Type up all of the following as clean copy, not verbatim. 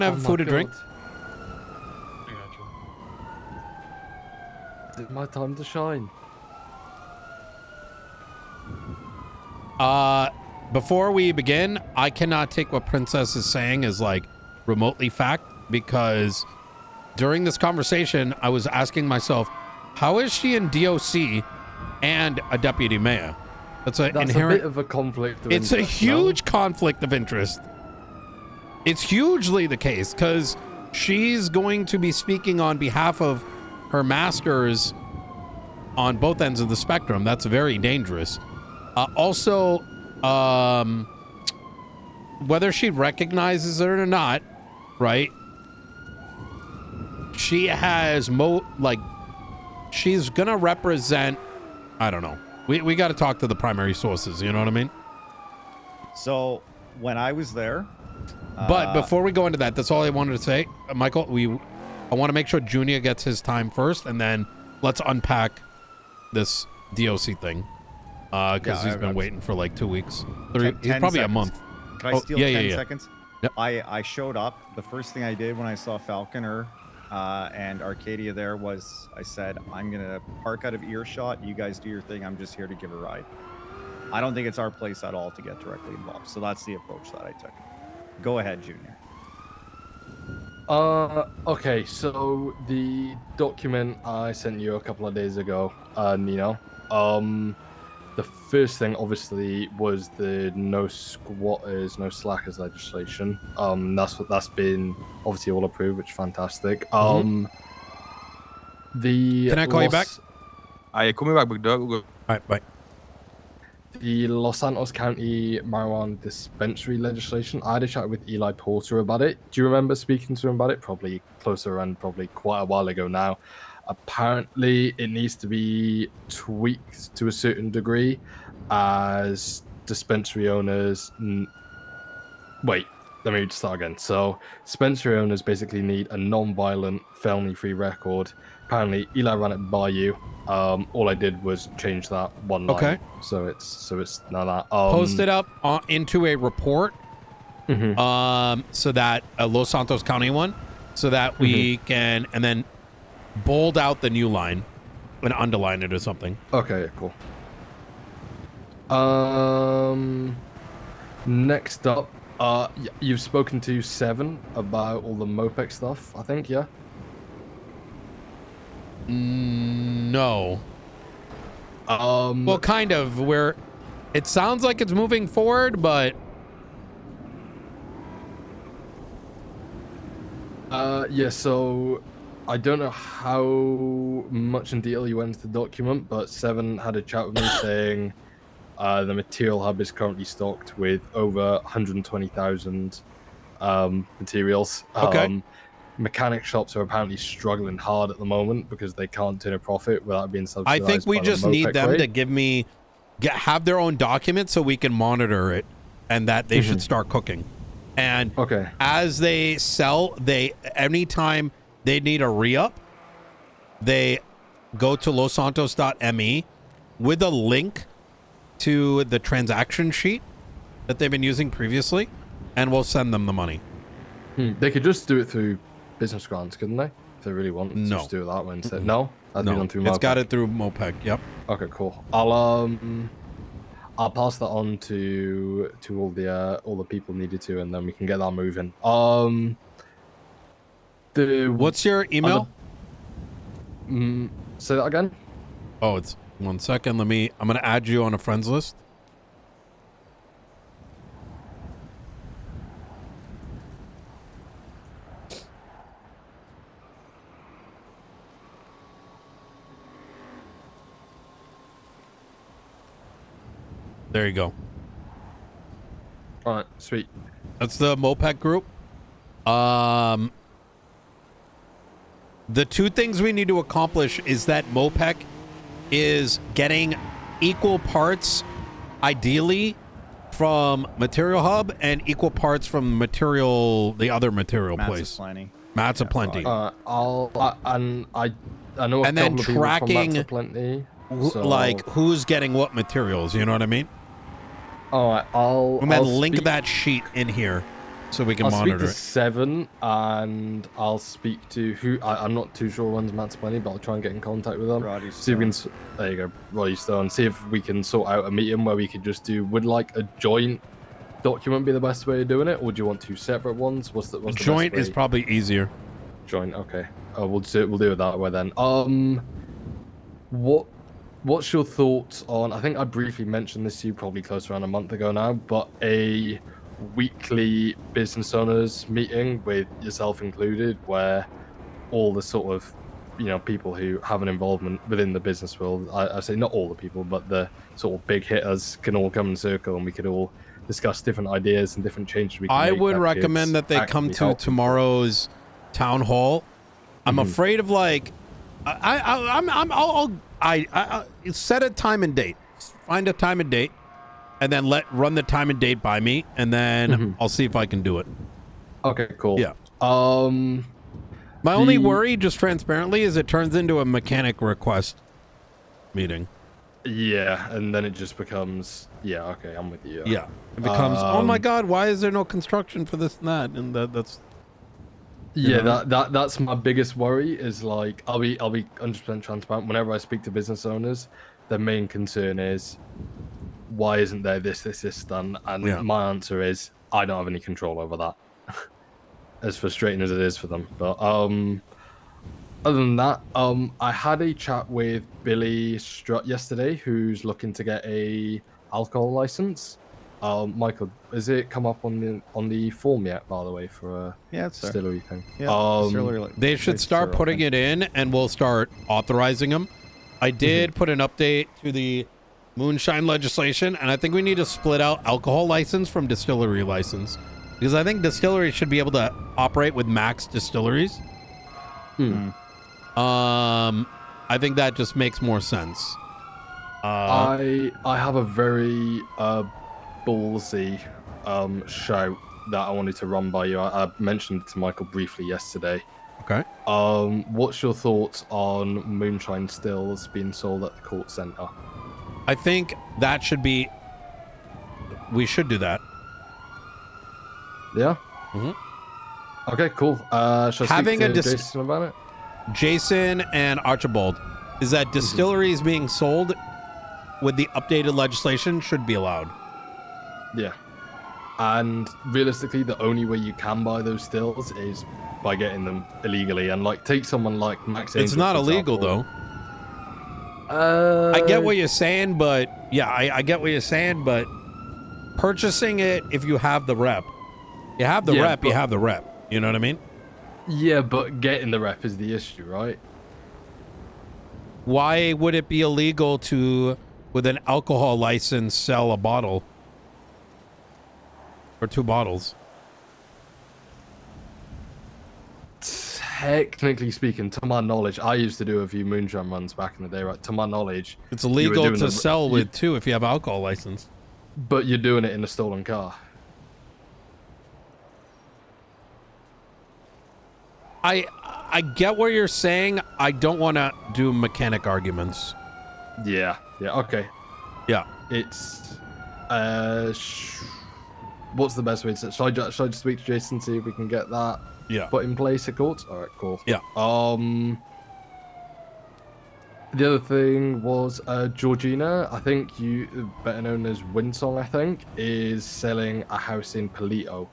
have food to drink. I got you. It's my time to shine. Before we begin, I cannot take what Princess is saying as like remotely fact, because during this conversation, I was asking myself, how is she in DOC and a deputy mayor? That's inherent. A bit of a conflict of interest. It's a huge conflict of interest. It's hugely the case, because she's going to be speaking on behalf of her masters on both ends of the spectrum. That's very dangerous. Also, whether she recognizes it or not, right? She has she's gonna represent, I don't know. We got to talk to the primary sources, you know what I mean? So when I was there, but before we go into that, that's all I wanted to say, Michael. I want to make sure Junior gets his time first, and then let's unpack this DOC thing, because he's been waiting for like 2 weeks. He's probably a month. Can I steal 10 seconds? Yep. I showed up. The first thing I did when I saw Falconer and Arcadia there was I said, I'm going to park out of earshot. You guys do your thing. I'm just here to give a ride. I don't think it's our place at all to get directly involved. So that's the approach that I took. Go ahead, Junior. Okay, so the document I sent you a couple of days ago, Nino, the first thing obviously was the no squatters, no slackers legislation. That's been obviously all approved, which is fantastic. Can I call you back? Call me back, big dog. All right, bye. The Los Santos County marijuana dispensary legislation. I had a chat with Eli Porter about it. Do you remember speaking to him about it? Probably closer and probably quite a while ago now. Apparently, it needs to be tweaked to a certain degree as dispensary owners... Wait, let me start again. So, dispensary owners basically need a non-violent, felony-free record. Apparently, Eli ran it by you. All I did was change that one line. Okay. So it's now that. Post it up into a report. Mm-hmm. So that a Los Santos County one, so that we can, and then bold out the new line and underline it or something. Okay, cool. Next up, you've spoken to Seven about all the Mopec stuff, I think, yeah? No. Well, kind of. It sounds like it's moving forward, but yeah, so I don't know how much in detail you went into the document, but Seven had a chat with me saying the material hub is currently stocked with over 120,000 materials. Okay. Mechanic shops are apparently struggling hard at the moment because they can't turn a profit without being subsidized. I think we just need them to have their own document so we can monitor it, and that they should start cooking. And as they sell, anytime they need a re-up, they go to lossantos.me with a link to the transaction sheet that they've been using previously, and we'll send them the money. They could just do it through business grants, couldn't they? If they really want to just do it that way instead. No? That'd be done through Mopec. It's got it through Mopec, yep. Okay, cool. I'll pass that on to all the people needed to, and then we can get that moving. What's your email? Say that again? Oh, it's 1 second. I'm gonna add you on a friends list. There you go. All right, sweet. That's the Mopec group. The two things we need to accomplish is that Mopec is getting equal parts, ideally, from Material Hub and equal parts from the other material place. Matt's a plenty. I know a and then couple of people from tracking Matt's a plenty. So... like who's getting what materials, you know what I mean? All right, and then link that sheet in here. so we can I'll monitor speak to it. 7, and I'll speak to who I'm not too sure runs NoPixel, but I'll try and get in contact with them. Roddy See if we Stone. can. There you go, Roddy Stone. See if we can sort out a meeting where we could just do. Would like a joint document be the best way of doing it, or do you want 2 separate ones? What's the Joint best is way? probably easier. Joint. Okay. We'll do it that way then. What's your thoughts on? I think I briefly mentioned this to you probably close around a month ago now, but a weekly business owners meeting with yourself included, where all the sort of people who have an involvement within the business world, I say not all the people, but the sort of big hitters can all come in circle, and we could all discuss different ideas and different changes we can I make would that could recommend that they come actively to help people. tomorrow's town hall. I'm afraid of like, I'll set a time and date. Find a time and date, and then run the time and date by me, and then I'll see if I can do it. Okay, cool. Yeah. My My only worry, just transparently, is it turns into a mechanic request meeting. Yeah, and then it just becomes okay, I'm with you. Yeah, it becomes oh my god, why is there no construction for this and that, and that's that's my biggest worry. Is like I'll be 100% transparent. Whenever I speak to business owners, their main concern is why isn't there this done, and my answer is I don't have any control over that. As frustrating as it is for them, but other than that, I had a chat with Billy Strutt yesterday, who's looking to get a alcohol license. Michael, has it come up on the form yet, by the way, for a distillery thing? Yeah, they should start putting it in, and we'll start authorizing them. I did put an update to the moonshine legislation, and I think we need to split out alcohol license from distillery license, because I think distilleries should be able to operate with max distilleries. I think that just makes more sense. I have a very ballsy shout that I wanted to run by you. I mentioned it to Michael briefly yesterday. Okay. What's your thoughts on moonshine stills being sold at the court center? I think that should be. We should do that. Yeah. Okay. Cool. Shall I speak to Jason about it? Jason and Archibald, is that distilleries being sold with the updated legislation should be allowed. Yeah. And realistically, the only way you can buy those stills is by getting them illegally. And like, take someone like Max Angel. It's not illegal though. I get what you're saying, but I get what you're saying, but purchasing it, if you have the rep, you have the rep. You know what I mean? Yeah, but getting the rep is the issue, right? Why would it be illegal to, with an alcohol license, sell a bottle or 2 bottles? Technically speaking, to my knowledge, I used to do a few moonshine runs back in the day, right? To my knowledge, it's illegal to sell with 2 if you have alcohol license. But you're doing it in a stolen car. I get what you're saying. I don't want to do mechanic arguments. Yeah. Okay. Yeah. It's what's the best way to say it? Should I just speak to Jason, see if we can get that put in place at court? All right, cool. Yeah. The other thing was Georgina, I think you, better known as Winsong, I think, is selling a house in Palito.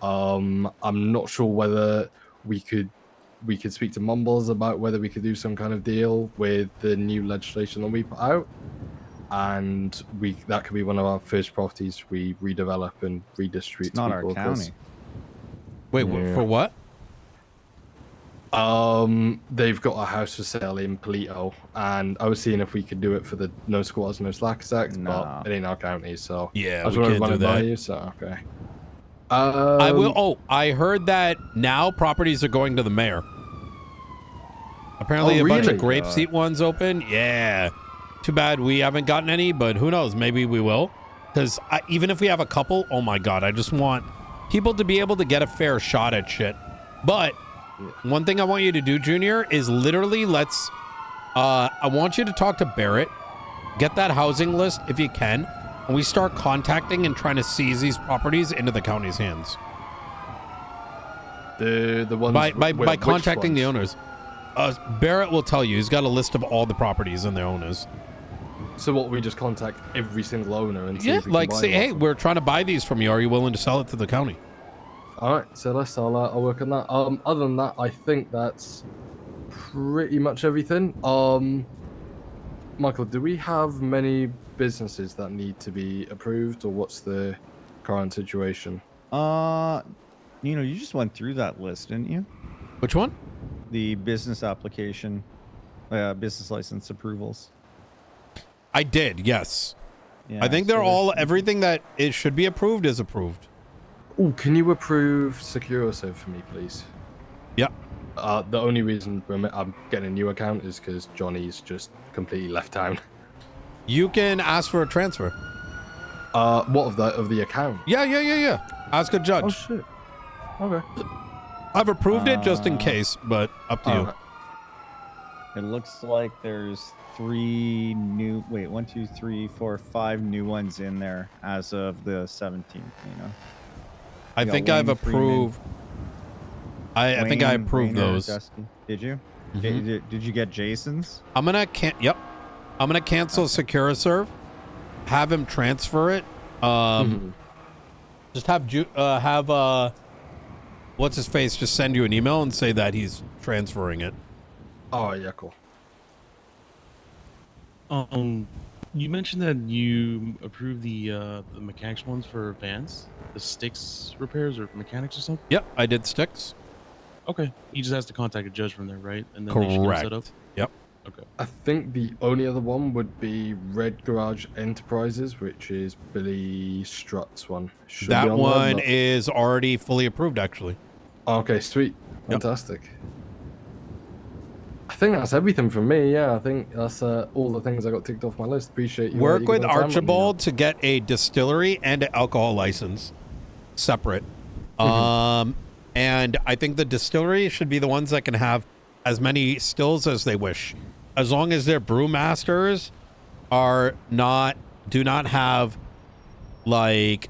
I'm not sure whether we could speak to Mumbles about whether we could do some kind of deal with the new legislation that we put out, and that could be one of our first properties we redevelop and redistribute. It's not our county. Wait, for what? They've got a house for sale in Palito, and I was seeing if we could do it for the No Squatters, No Slackers Act, but it ain't our county, so yeah, I was we can't run do it that. by you, so okay. I will. Oh, I heard that now properties are going to the mayor. Apparently, a bunch of grapeseed ones open. Yeah. Too bad we haven't gotten any, but who knows? Maybe we will. Because even if we have a couple, oh my god, I just want people to be able to get a fair shot at shit. But one thing I want you to do, Junior, is literally I want you to talk to Barrett, get that housing list if you can, and we start contacting and trying to seize these properties into the county's hands. The ones by contacting the owners. Barrett will tell you. He's got a list of all the properties and their owners. So what, we just contact every single owner and see Yeah, if we like can buy say, them hey, off them? we're trying to buy these from you. Are you willing to sell it to the county? All right, so I'll work on that. Other than that, I think that's pretty much everything. Michael, do we have many businesses that need to be approved, or what's the current situation? Nino, you just went through that list, didn't you? Which one? The business application, business license approvals. I did, yes. Yeah, I think they're all, everything that it should be approved is approved. Oh, can you approve SecureServe for me, please? Yeah. The only reason I'm getting a new account is because Johnny's just completely left town. You can ask for a transfer. What of the account? Yeah. Ask a judge. Oh shit. Okay. I've approved it just in case, but up to you. It looks like there's 5 new ones in there as of the 17th, Nino. I think I've approved. I think I approved those. Did you? Mm-hmm. Did you get Jason's? I'm gonna cancel SecureServe. Have him transfer it. Just have what's his face just send you an email and say that he's transferring it. Oh yeah, cool. You mentioned that you approved the mechanics ones for vans, the sticks repairs or mechanics or something. Yep, I did sticks. Okay, he just has to contact a judge from there, right? And then Correct. they should get set up. Yep. Okay. I think the only other one would be Red Garage Enterprises, which is Billy Strutt's one. Should That be on one there, is already fully approved, actually. Okay, sweet. Yep. Fantastic. I think that's everything from me. Yeah, I think that's all the things I got ticked off my list. Appreciate you. Work with Archibald to get a distillery and an alcohol license separate. And I think the distillery should be the ones that can have as many stills as they wish, as long as their brewmasters do not have like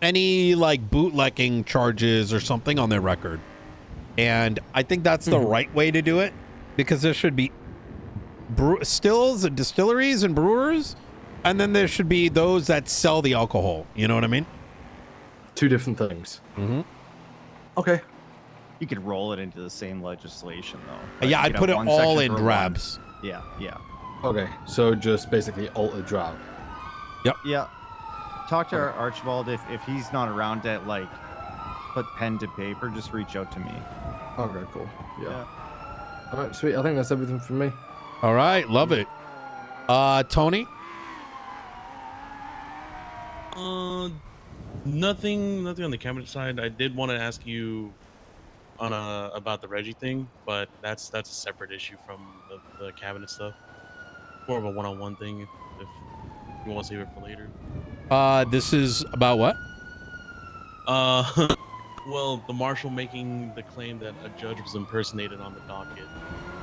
any like bootlegging charges or something on their record. And I think that's the right way to do it, because there should be stills and distilleries and brewers, and then there should be those that sell the alcohol. You know what I mean? Two different things. Mm-hmm. Okay. You could roll it into the same legislation, though. Yeah, I'd put it all in drabs. Yeah. Okay, so just basically alter drab. Yep. Yeah. Talk to Archibald if he's not around to like put pen to paper. Just reach out to me. Okay, cool. Yeah. All right, sweet. I think that's everything from me. All right, love it. Tony? Nothing on the cabinet side. I did want to ask you on about the Reggie thing, but that's a separate issue from the cabinet stuff. More of a one-on-one thing if you want to save it for later. This is about what? Well, the marshal making the claim that a judge was impersonated on the docket.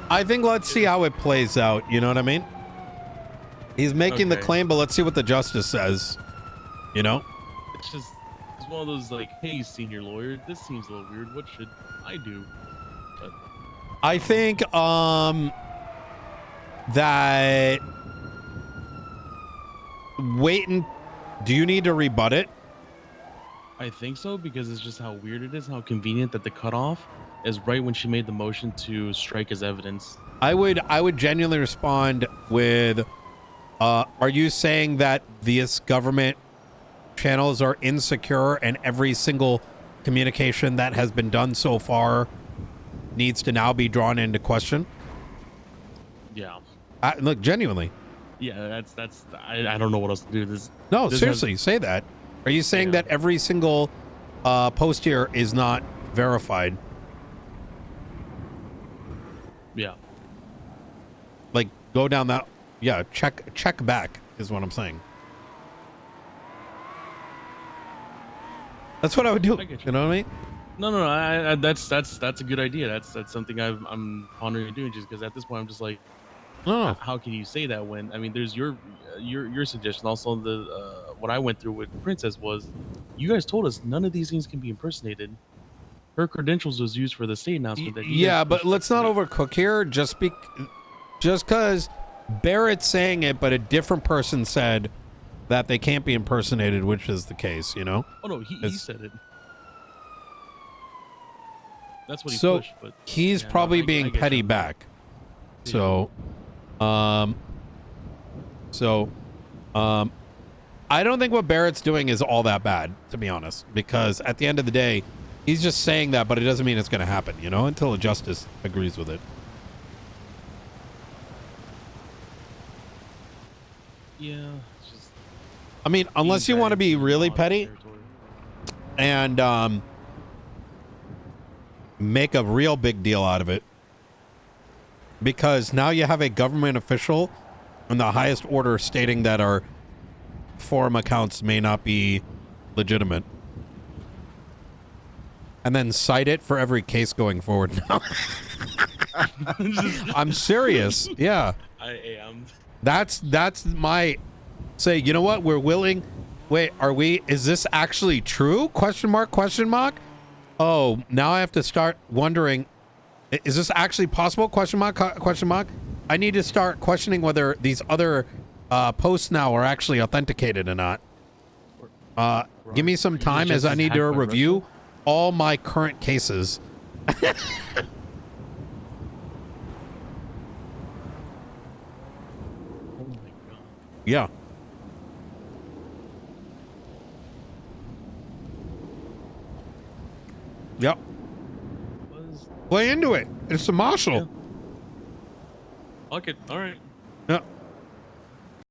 I think let's see how it plays out. You know what I mean? He's making the claim, but let's see what the justice says. You know? It's one of those like, hey, senior lawyer, this seems a little weird. What should I do? But I think that do you need to rebut it? I think so, because it's just how weird it is, how convenient that the cutoff is right when she made the motion to strike as evidence. I would genuinely respond with, are you saying that these government channels are insecure and every single communication that has been done so far needs to now be drawn into question? Yeah. Look, genuinely. Yeah, that's. I don't know what else to do. This seriously, say that. Are you saying that every single post here is not verified? Yeah. Like, go down that. Yeah, check back is what I'm saying. That's what I would do. You know what I mean? No. I that's a good idea. That's something I'm pondering doing, just because at this point I'm just like, no. How can you say that when there's your suggestion. Also, the what I went through with Princess was, you guys told us none of these things can be impersonated. her credentials was used for the state announcement. That Yeah, but let's not overcook here. Just because Barrett's saying it, but a different person said that they can't be impersonated, which is the case, you know? Oh no, he said it. That's what he so pushed. But he's probably being petty back. Yeah. I don't think what Barrett's doing is all that bad, to be honest, because at the end of the day, he's just saying that, but it doesn't mean it's going to happen, you know, until a justice agrees with it. Yeah. It's just I mean, unless you want to be really petty and make a real big deal out of it, because now you have a government official in the highest order stating that our forum accounts may not be legitimate, and then cite it for every case going forward now. I'm serious. Yeah. I am. That's my say, you know what? We're willing. Wait, is this actually true? Question mark. Oh, now I have to start wondering, is this actually possible? Question mark. I need to start questioning whether these other posts now are actually authenticated or not. Give me some time as I need to review all my current cases. Yeah. Yep. Play into it. It's the marshal. Yeah. Okay. All right.